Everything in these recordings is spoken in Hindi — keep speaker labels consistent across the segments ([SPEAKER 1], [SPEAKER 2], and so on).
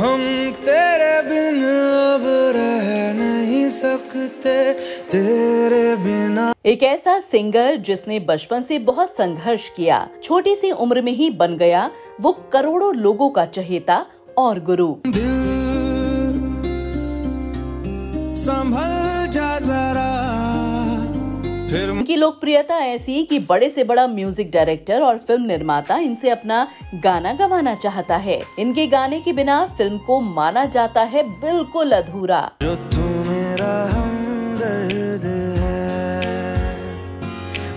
[SPEAKER 1] हम तेरे बिन अब रह नहीं सकते, तेरे बिना।
[SPEAKER 2] एक ऐसा सिंगर जिसने बचपन से बहुत संघर्ष किया, छोटी सी उम्र में ही बन गया वो करोड़ों लोगों का चहेता और गुरु।
[SPEAKER 1] संभल जा जरा।
[SPEAKER 2] उनकी लोकप्रियता ऐसी कि बड़े से बड़ा म्यूजिक डायरेक्टर और फिल्म निर्माता इनसे अपना गाना गवाना चाहता है। इनके गाने के बिना फिल्म को माना जाता है बिल्कुल अधूरा।
[SPEAKER 1] जो तू मेरा हमदर्द है,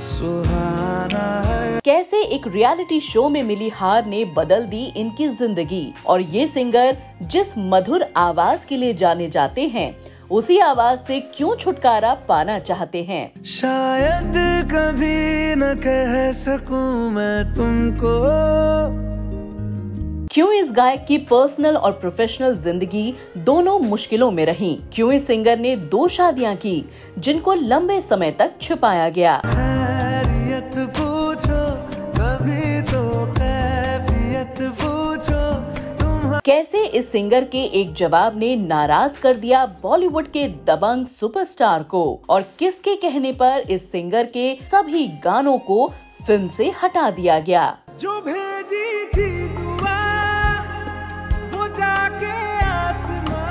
[SPEAKER 1] सुहाना है।
[SPEAKER 2] कैसे एक रियलिटी शो में मिली हार ने बदल दी इनकी जिंदगी, और ये सिंगर जिस मधुर आवाज के लिए जाने जाते हैं उसी आवाज से क्यों छुटकारा पाना चाहते हैं।
[SPEAKER 1] शायद कभी न कह सकूं मैं तुमको।
[SPEAKER 2] क्यों इस गायक की पर्सनल और प्रोफेशनल जिंदगी दोनों मुश्किलों में रही। क्यों इस सिंगर ने 2 शादियां की जिनको लंबे समय तक छुपाया गया।
[SPEAKER 1] खैरियत पूछो कभी तो कैफियत पूछो।
[SPEAKER 2] कैसे इस सिंगर के एक जवाब ने नाराज कर दिया बॉलीवुड के दबंग सुपरस्टार को, और किसके कहने पर इस सिंगर के सभी गानों को फिल्म से हटा दिया गया।
[SPEAKER 1] जो भेजी थी दुआ वो जाके आसमां।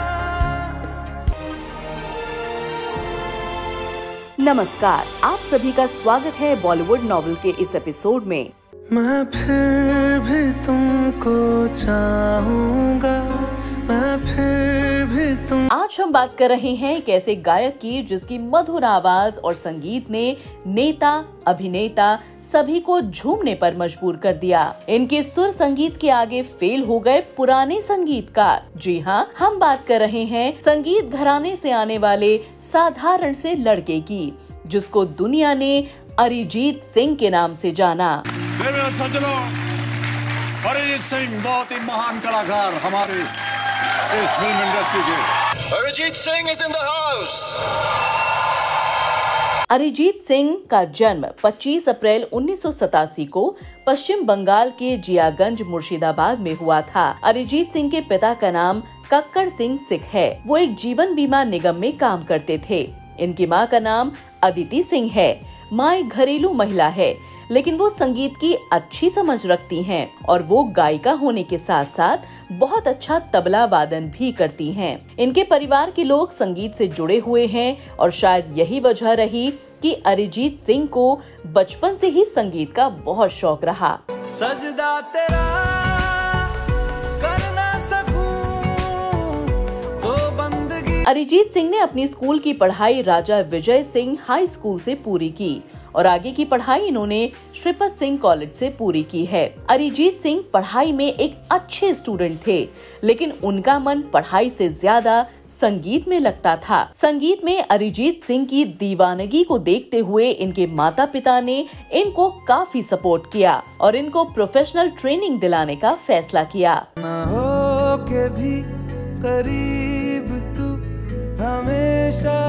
[SPEAKER 2] नमस्कार, आप सभी का स्वागत है बॉलीवुड नॉवेल के इस एपिसोड में।
[SPEAKER 1] मैं फिर भी तुमको चाहूंगा, मैं फिर भी तुम।
[SPEAKER 2] आज हम बात कर रहे हैं एक ऐसे गायक की जिसकी मधुर आवाज और संगीत ने नेता, अभिनेता सभी को झूमने पर मजबूर कर दिया। इनके सुर संगीत के आगे फेल हो गए पुराने संगीतकार। जी हाँ, हम बात कर रहे हैं संगीत घराने से आने वाले साधारण से लड़के की, जिसको दुनिया ने अरिजीत सिंह के नाम से जाना।
[SPEAKER 3] मेरे सज्जनों, अरिजीत सिंह बहुत ही महान कलाकार हमारे इस फिल्म इंडस्ट्री के।
[SPEAKER 4] Arijit Singh is in the house.
[SPEAKER 2] Arijit Singh का जन्म 25 अप्रैल 1987 को पश्चिम बंगाल के जियागंज मुर्शिदाबाद में हुआ था। अरिजीत सिंह के पिता का नाम कक्कड़ सिंह सिख है। वो एक जीवन बीमा निगम में काम करते थे। इनकी माँ का नाम अदिति सिंह है। माँ एक घरेलू महिला है, लेकिन वो संगीत की अच्छी समझ रखती हैं और वो गायिका होने के साथ साथ बहुत अच्छा तबला वादन भी करती हैं। इनके परिवार के लोग संगीत से जुड़े हुए हैं और शायद यही वजह रही कि अरिजीत सिंह को बचपन से ही संगीत का बहुत शौक रहा।
[SPEAKER 1] सजदा तेरा कर ना सकूं तो बंदगी।
[SPEAKER 2] अरिजीत सिंह ने अपनी स्कूल की पढ़ाई राजा विजय सिंह हाई स्कूल से पूरी की और आगे की पढ़ाई इन्होंने श्रीपत सिंह कॉलेज से पूरी की है। अरिजीत सिंह पढ़ाई में एक अच्छे स्टूडेंट थे, लेकिन उनका मन पढ़ाई से ज्यादा संगीत में लगता था। संगीत में अरिजीत सिंह की दीवानगी को देखते हुए इनके माता पिता ने इनको काफी सपोर्ट किया और इनको प्रोफेशनल ट्रेनिंग दिलाने का फैसला किया।
[SPEAKER 1] ना हो के भी करीब तू हमेशा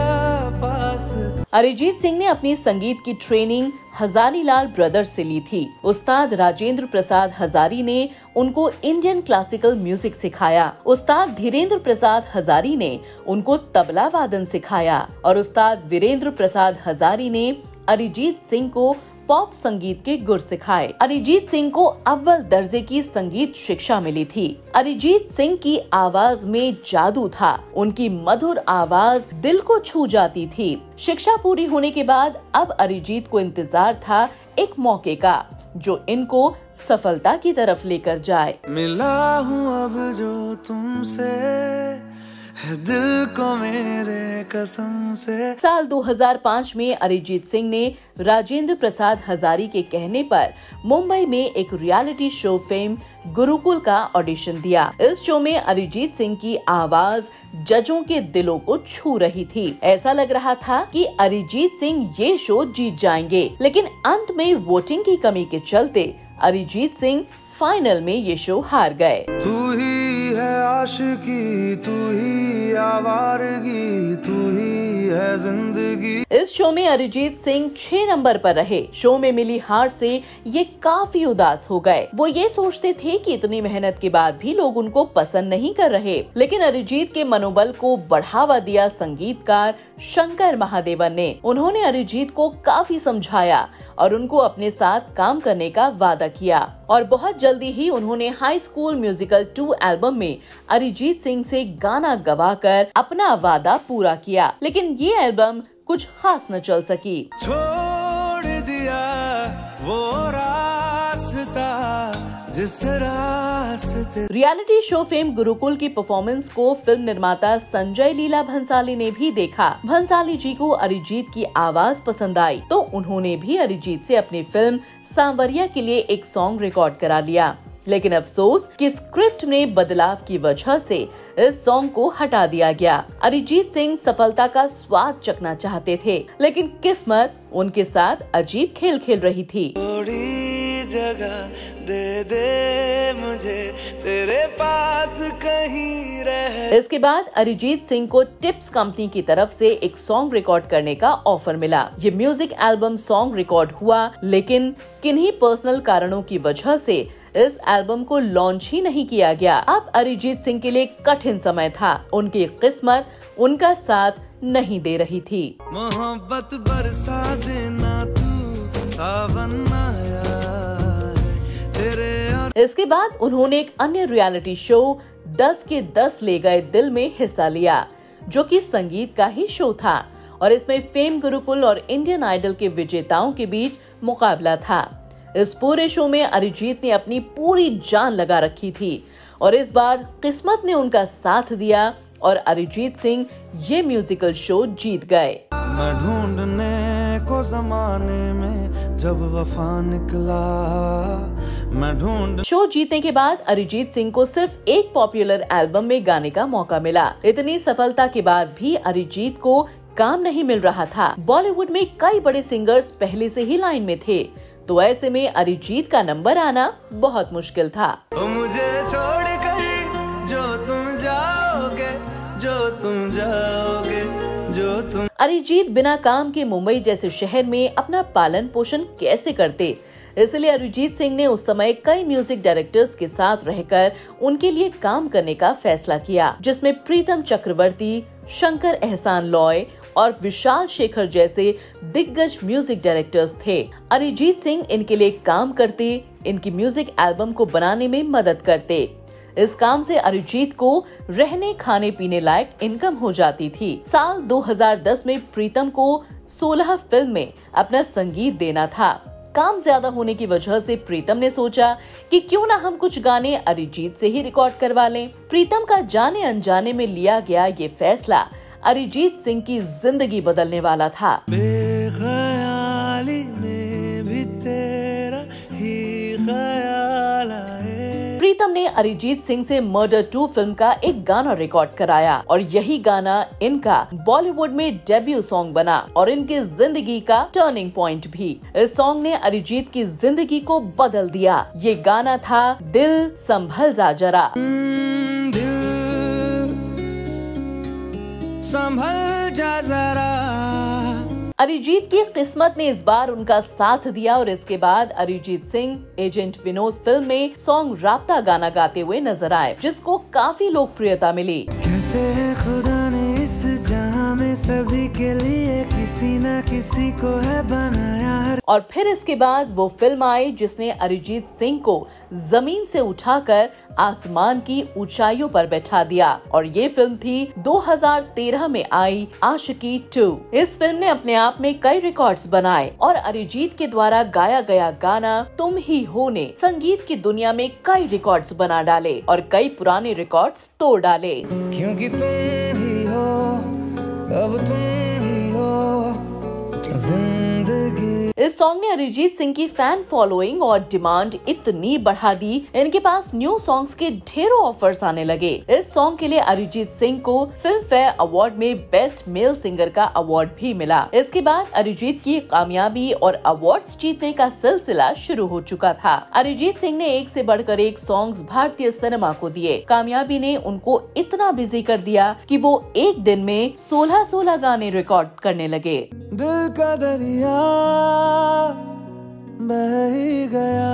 [SPEAKER 1] पास।
[SPEAKER 2] अरिजीत सिंह ने अपनी संगीत की ट्रेनिंग हजारीलाल ब्रदर्स से ली थी। उस्ताद राजेंद्र प्रसाद हजारी ने उनको इंडियन क्लासिकल म्यूजिक सिखाया। उस्ताद धीरेन्द्र प्रसाद हजारी ने उनको तबला वादन सिखाया और उस्ताद वीरेंद्र प्रसाद हजारी ने अरिजीत सिंह को पॉप संगीत के गुर सिखाए। अरिजीत सिंह को अव्वल दर्जे की संगीत शिक्षा मिली थी। अरिजीत सिंह की आवाज में जादू था। उनकी मधुर आवाज दिल को छू जाती थी। शिक्षा पूरी होने के बाद अब अरिजीत को इंतजार था एक मौके का, जो इनको सफलता की तरफ लेकर जाए।
[SPEAKER 1] मिला हूँ अब जो तुमसे है दिल को मेरे कसम से।
[SPEAKER 2] साल 2005 में अरिजीत सिंह ने राजेंद्र प्रसाद हजारी के कहने पर मुंबई में एक रियलिटी शो फेम गुरुकुल का ऑडिशन दिया। इस शो में अरिजीत सिंह की आवाज जजों के दिलों को छू रही थी। ऐसा लग रहा था कि अरिजीत सिंह ये शो जीत जाएंगे, लेकिन अंत में वोटिंग की कमी के चलते अरिजीत सिंह फाइनल में ये शो हार गए।
[SPEAKER 1] तू ही है आशिकी, तू ही आवारगी, तू ही है जिंदगी।
[SPEAKER 2] इस शो में अरिजीत सिंह 6 नंबर पर रहे। शो में मिली हार से ये काफी उदास हो गए। वो ये सोचते थे कि इतनी मेहनत के बाद भी लोग उनको पसंद नहीं कर रहे, लेकिन अरिजीत के मनोबल को बढ़ावा दिया संगीतकार शंकर महादेवन ने। उन्होंने अरिजीत को काफी समझाया और उनको अपने साथ काम करने का वादा किया और बहुत जल्दी ही उन्होंने हाई स्कूल म्यूजिकल 2 एल्बम में अरिजीत सिंह से गाना गवाकर अपना वादा पूरा किया। लेकिन ये एल्बम कुछ खास न चल सकी।
[SPEAKER 1] छोड़ दिया वो रास्ता जिस रास्ते।
[SPEAKER 2] रियलिटी शो फेम गुरुकुल की परफॉर्मेंस को फिल्म निर्माता संजय लीला भंसाली ने भी देखा। भंसाली जी को अरिजीत की आवाज पसंद आई तो उन्होंने भी अरिजीत से अपनी फिल्म सांवरिया के लिए एक सॉन्ग रिकॉर्ड करा लिया। लेकिन अफसोस कि स्क्रिप्ट में बदलाव की वजह से इस सॉन्ग को हटा दिया गया। अरिजीत सिंह सफलता का स्वाद चखना चाहते थे, लेकिन किस्मत उनके साथ अजीब खेल खेल रही थी।
[SPEAKER 1] थोड़ी जगह दे दे मुझे तेरे पास कहीं रह।
[SPEAKER 2] इसके बाद अरिजीत सिंह को टिप्स कंपनी की तरफ से एक सॉन्ग रिकॉर्ड करने का ऑफर मिला। ये म्यूजिक एल्बम सॉन्ग रिकॉर्ड हुआ, लेकिन किन्हीं पर्सनल कारणों की वजह से इस एल्बम को लॉन्च ही नहीं किया गया। अब अरिजीत सिंह के लिए कठिन समय था। उनकी किस्मत उनका साथ नहीं दे रही थी।
[SPEAKER 1] मोहब्बत बरसा देना तू सावन आया है तेरे और।
[SPEAKER 2] इसके बाद उन्होंने एक अन्य रियलिटी शो 10 के 10 ले गए दिल में हिस्सा लिया, जो कि संगीत का ही शो था और इसमें फेम गुरुकुल और इंडियन आइडल के विजेताओं के बीच मुकाबला था। इस पूरे शो में अरिजीत ने अपनी पूरी जान लगा रखी थी और इस बार किस्मत ने उनका साथ दिया और अरिजीत सिंह ये म्यूजिकल शो जीत गए।
[SPEAKER 1] मैं ढूंढने को जमाने में जब वफा निकला मैं ढूंढ।
[SPEAKER 2] शो जीतने के बाद अरिजीत सिंह को सिर्फ एक पॉपुलर एल्बम में गाने का मौका मिला। इतनी सफलता के बाद भी अरिजीत को काम नहीं मिल रहा था। बॉलीवुड में कई बड़े सिंगर्स पहले से ही लाइन में थे, तो ऐसे में अरिजीत का नंबर आना बहुत मुश्किल था।
[SPEAKER 1] तो मुझे छोड़कर जो तुम जाओगे जो तुम।
[SPEAKER 2] अरिजीत बिना काम के मुंबई जैसे शहर में अपना पालन पोषण कैसे करते, इसलिए अरिजीत सिंह ने उस समय कई म्यूजिक डायरेक्टर्स के साथ रहकर उनके लिए काम करने का फैसला किया, जिसमें प्रीतम चक्रवर्ती, शंकर एहसान लॉय और विशाल शेखर जैसे दिग्गज म्यूजिक डायरेक्टर्स थे। अरिजीत सिंह इनके लिए काम करते, इनकी म्यूजिक एल्बम को बनाने में मदद करते। इस काम से अरिजीत को रहने खाने पीने लायक इनकम हो जाती थी। साल 2010 में प्रीतम को 16 फिल्म में अपना संगीत देना था। काम ज्यादा होने की वजह से प्रीतम ने सोचा कि क्यों ना हम कुछ गाने अरिजीत से ही रिकॉर्ड करवा लें। प्रीतम का जाने अनजाने में लिया गया ये फैसला अरिजीत सिंह की जिंदगी बदलने वाला था।
[SPEAKER 1] बेख्याली में भी तेरा ही ख्याल आए।
[SPEAKER 2] प्रीतम ने अरिजीत सिंह से मर्डर 2 फिल्म का एक गाना रिकॉर्ड कराया और यही गाना इनका बॉलीवुड में डेब्यू सॉन्ग बना और इनकी जिंदगी का टर्निंग पॉइंट भी। इस सॉन्ग ने अरिजीत की जिंदगी को बदल दिया। ये गाना था दिल संभल जा जरा।
[SPEAKER 1] संभल जा जरा।
[SPEAKER 2] अरिजीत की किस्मत ने इस बार उनका साथ दिया और इसके बाद अरिजीत सिंह एजेंट विनोद फिल्म में सॉन्ग राब्ता गाना गाते हुए नजर आए, जिसको काफी लोकप्रियता मिली।
[SPEAKER 1] कहते हैं खुदा ने इस जहां में सभी के लिए किसी न किसी को है बनाया।
[SPEAKER 2] और फिर इसके बाद वो फिल्म आई जिसने अरिजीत सिंह को जमीन से उठाकर आसमान की ऊंचाइयों पर बैठा दिया और ये फिल्म थी 2013 में आई आशिकी 2। इस फिल्म ने अपने आप में कई रिकॉर्ड्स बनाए और अरिजीत के द्वारा गाया गया गाना तुम ही हो ने संगीत की दुनिया में कई रिकॉर्ड्स बना डाले और कई पुराने रिकॉर्ड्स तोड़ डाले।
[SPEAKER 1] क्योंकि तुम ही हो, अब तुम ही हो जिंदगी
[SPEAKER 2] इस सॉन्ग ने अरिजीत सिंह की फैन फॉलोइंग और डिमांड इतनी बढ़ा दी, इनके पास न्यू सॉन्ग्स के ढेरों ऑफर्स आने लगे। इस सॉन्ग के लिए अरिजीत सिंह को फिल्म फेयर अवार्ड में बेस्ट मेल सिंगर का अवार्ड भी मिला। इसके बाद अरिजीत की कामयाबी और अवार्ड्स जीतने का सिलसिला शुरू हो चुका था। अरिजीत सिंह ने एक से बढ़कर एक सॉन्ग्स भारतीय सिनेमा को दिए। कामयाबी ने उनको इतना बिजी कर दिया कि वो एक दिन में 16 गाने रिकॉर्ड करने लगे।
[SPEAKER 1] दिल का दरिया बह ही गया।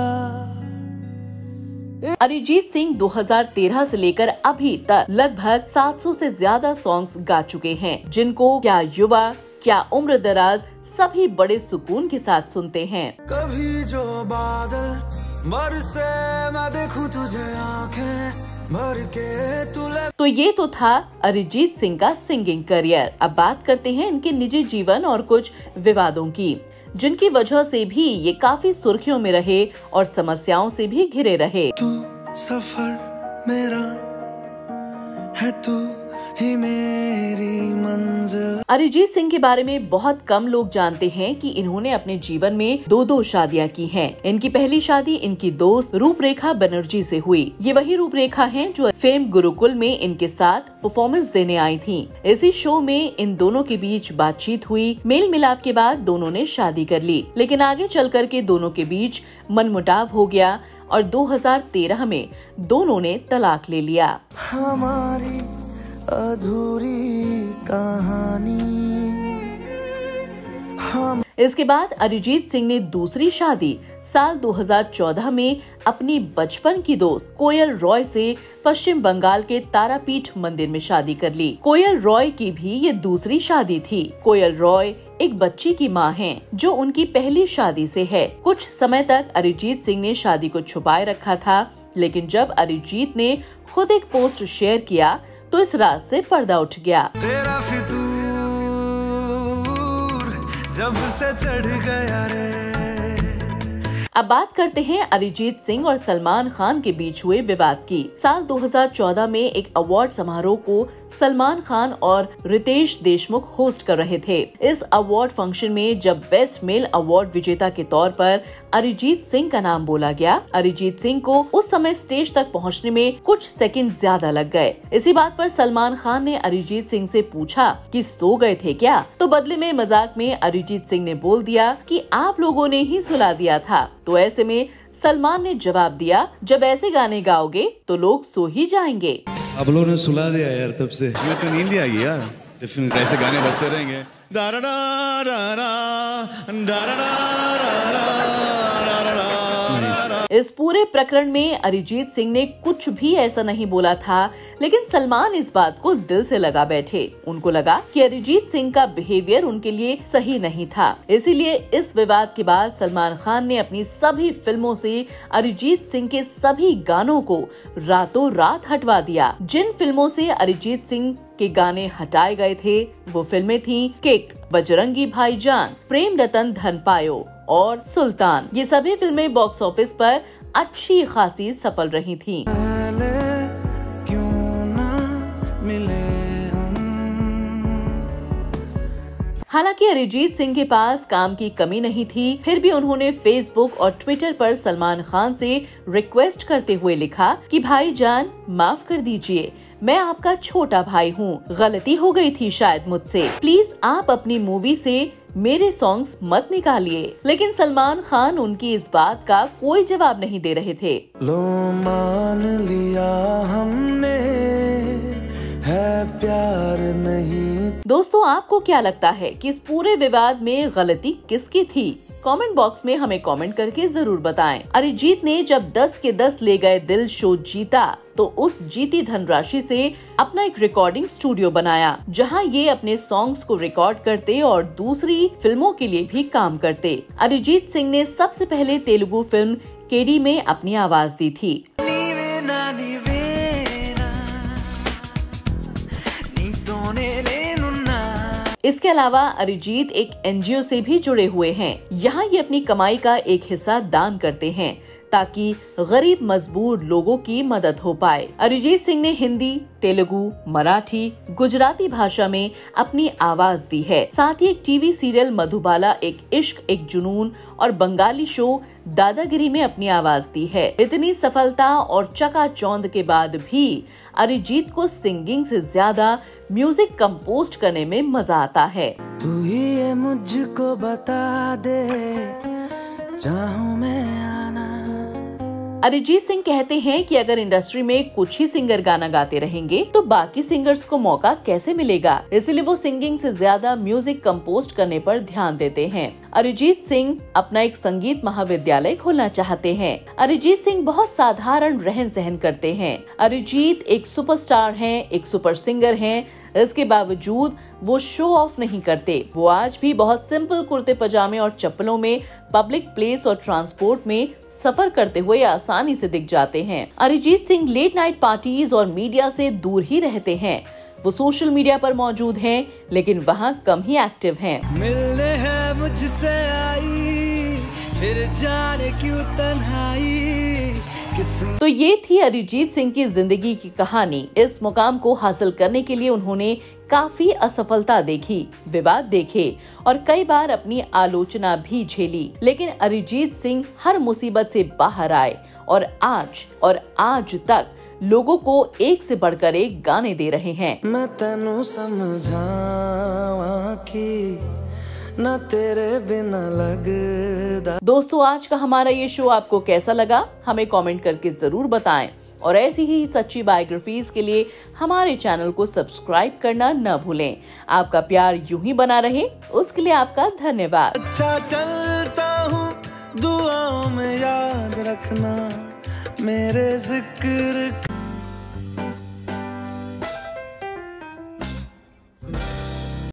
[SPEAKER 2] अरिजीत सिंह 2013 से लेकर अभी तक लगभग 700 से ज्यादा सॉन्ग्स गा चुके हैं, जिनको क्या युवा क्या उम्र दराज सभी बड़े सुकून के साथ सुनते हैं।
[SPEAKER 1] कभी जो बादल बरसे मैं देखूं तुझे आंखें भर के तुले।
[SPEAKER 2] तो ये तो था अरिजीत सिंह का सिंगिंग करियर। अब बात करते हैं इनके निजी जीवन और कुछ विवादों की, जिनकी वजह से भी ये काफी सुर्खियों में रहे और समस्याओं से भी घिरे रहे।
[SPEAKER 1] तू सफर मेरा है, तू ही मेरी मंजिल।
[SPEAKER 2] अरिजीत सिंह के बारे में बहुत कम लोग जानते हैं कि इन्होंने अपने जीवन में 2 शादियां की हैं। इनकी पहली शादी इनकी दोस्त रूपरेखा बनर्जी से हुई। ये वही रूपरेखा हैं जो फेम गुरुकुल में इनके साथ परफॉर्मेंस देने आई थीं। इसी शो में इन दोनों के बीच बातचीत हुई। मेल मिलाप के बाद दोनों ने शादी कर ली, लेकिन आगे चल कर के दोनों के बीच मनमुटाव हो गया और 2013 में दोनों ने तलाक ले लिया।
[SPEAKER 1] हमारी अधूरी कहानी।
[SPEAKER 2] इसके बाद अरिजीत सिंह ने दूसरी शादी साल 2014 में अपनी बचपन की दोस्त कोयल रॉय से पश्चिम बंगाल के तारापीठ मंदिर में शादी कर ली। कोयल रॉय की भी ये दूसरी शादी थी। कोयल रॉय एक बच्ची की मां हैं, जो उनकी पहली शादी से है। कुछ समय तक अरिजीत सिंह ने शादी को छुपाए रखा था, लेकिन जब अरिजीत ने खुद एक पोस्ट शेयर किया तो इस राज से पर्दा उठ गया।
[SPEAKER 1] तेरा फितूर जब से चढ़ गया रे।
[SPEAKER 2] अब बात करते हैं अरिजीत सिंह और सलमान खान के बीच हुए विवाद की। साल 2014 में एक अवार्ड समारोह को सलमान खान और रितेश देशमुख होस्ट कर रहे थे। इस अवार्ड फंक्शन में जब बेस्ट मेल अवार्ड विजेता के तौर पर अरिजीत सिंह का नाम बोला गया, अरिजीत सिंह को उस समय स्टेज तक पहुंचने में कुछ सेकंड ज्यादा लग गए। इसी बात पर सलमान खान ने अरिजीत सिंह से पूछा कि सो गए थे क्या, तो बदले में मजाक में अरिजीत सिंह ने बोल दिया कि आप लोगों ने ही सुला दिया था। तो ऐसे में सलमान ने जवाब दिया, जब ऐसे गाने गाओगे तो लोग सो ही जाएंगे।
[SPEAKER 3] आप लोगों ने सुला दिया यार, तब से मैं तो नींद आ गई यार। डेफिनेटली ऐसे गाने बजते रहेंगे।
[SPEAKER 2] इस पूरे प्रकरण में अरिजीत सिंह ने कुछ भी ऐसा नहीं बोला था, लेकिन सलमान इस बात को दिल से लगा बैठे। उनको लगा कि अरिजीत सिंह का बिहेवियर उनके लिए सही नहीं था। इसीलिए इस विवाद के बाद सलमान खान ने अपनी सभी फिल्मों से अरिजीत सिंह के सभी गानों को रातों रात हटवा दिया। जिन फिल्मों से अरिजीत सिंह के गाने हटाए गए थे वो फिल्में थीं किक, बजरंगी भाईजान, प्रेम रतन धन पायो और सुल्तान। ये सभी फिल्में बॉक्स ऑफिस पर अच्छी खासी सफल रही थीं। हालांकि अरिजीत सिंह के पास काम की कमी नहीं थी, फिर भी उन्होंने फेसबुक और ट्विटर पर सलमान खान से रिक्वेस्ट करते हुए लिखा कि भाईजान माफ कर दीजिए, मैं आपका छोटा भाई हूँ, गलती हो गई थी शायद मुझसे, प्लीज आप अपनी मूवी से मेरे सॉन्ग्स मत निकालिए। लेकिन सलमान खान उनकी इस बात का कोई जवाब नहीं दे रहे थे।
[SPEAKER 1] लो मान लिया हमने है प्यार नहीं।
[SPEAKER 2] दोस्तों, आपको क्या लगता है कि इस पूरे विवाद में गलती किसकी थी? कमेंट बॉक्स में हमें कमेंट करके जरूर बताएं। अरिजीत ने जब 10 के 10 ले गए दिल शो जीता, तो उस जीती धनराशि से अपना एक रिकॉर्डिंग स्टूडियो बनाया, जहां ये अपने सॉन्ग्स को रिकॉर्ड करते और दूसरी फिल्मों के लिए भी काम करते। अरिजीत सिंह ने सबसे पहले तेलुगु फिल्म केडी में अपनी आवाज दी थी। इसके अलावा अरिजीत एक NGO से भी जुड़े हुए हैं। यहाँ ये अपनी कमाई का एक हिस्सा दान करते हैं, ताकि गरीब मजबूर लोगों की मदद हो पाए। अरिजीत सिंह ने हिंदी, तेलुगु, मराठी, गुजराती भाषा में अपनी आवाज दी है। साथ ही एक टीवी सीरियल मधुबाला, एक इश्क एक जुनून और बंगाली शो दादागिरी में अपनी आवाज दी है। इतनी सफलता और चकाचौंध के बाद भी अरिजीत को सिंगिंग से ज्यादा म्यूजिक कंपोज करने में मजा आता है।
[SPEAKER 1] तू ही ये मुझको बता दे, चाहूं मैं आना।
[SPEAKER 2] अरिजीत सिंह कहते हैं कि अगर इंडस्ट्री में कुछ ही सिंगर गाना गाते रहेंगे तो बाकी सिंगर्स को मौका कैसे मिलेगा, इसलिए वो सिंगिंग से ज्यादा म्यूजिक कंपोज करने पर ध्यान देते हैं। अरिजीत सिंह अपना एक संगीत महाविद्यालय खोलना चाहते हैं। अरिजीत सिंह बहुत साधारण रहन सहन करते हैं। अरिजीत एक सुपरस्टार हैं, एक सुपर सिंगर हैं। इसके बावजूद वो शो ऑफ नहीं करते। वो आज भी बहुत सिंपल कुर्ते पजामे और चप्पलों में पब्लिक प्लेस और ट्रांसपोर्ट में सफर करते हुए आसानी से दिख जाते हैं। Arijit Singh late night parties और मीडिया से दूर ही रहते हैं। वो सोशल मीडिया पर मौजूद हैं, लेकिन वहाँ कम ही एक्टिव हैं।
[SPEAKER 1] मिलने है मुझसे आई, फिर जाने क्यों तन्हाई।
[SPEAKER 2] तो ये थी अरिजीत सिंह की जिंदगी की कहानी। इस मुकाम को हासिल करने के लिए उन्होंने काफी असफलता देखी, विवाद देखे और कई बार अपनी आलोचना भी झेली, लेकिन अरिजीत सिंह हर मुसीबत से बाहर आए और आज तक लोगों को एक से बढ़कर एक गाने दे रहे हैं।
[SPEAKER 1] मैं तेनू समझावा कि ना तेरे बिना लगदा।
[SPEAKER 2] दोस्तों, आज का हमारा ये शो आपको कैसा लगा, हमें कमेंट करके जरूर बताएं और ऐसी ही सच्ची बायोग्राफीज के लिए हमारे चैनल को सब्सक्राइब करना न भूलें। आपका प्यार यूं ही बना रहे, उसके लिए आपका धन्यवाद।
[SPEAKER 1] अच्छा चलता हूँ, दुआओं में याद रखना मेरे जिक्र।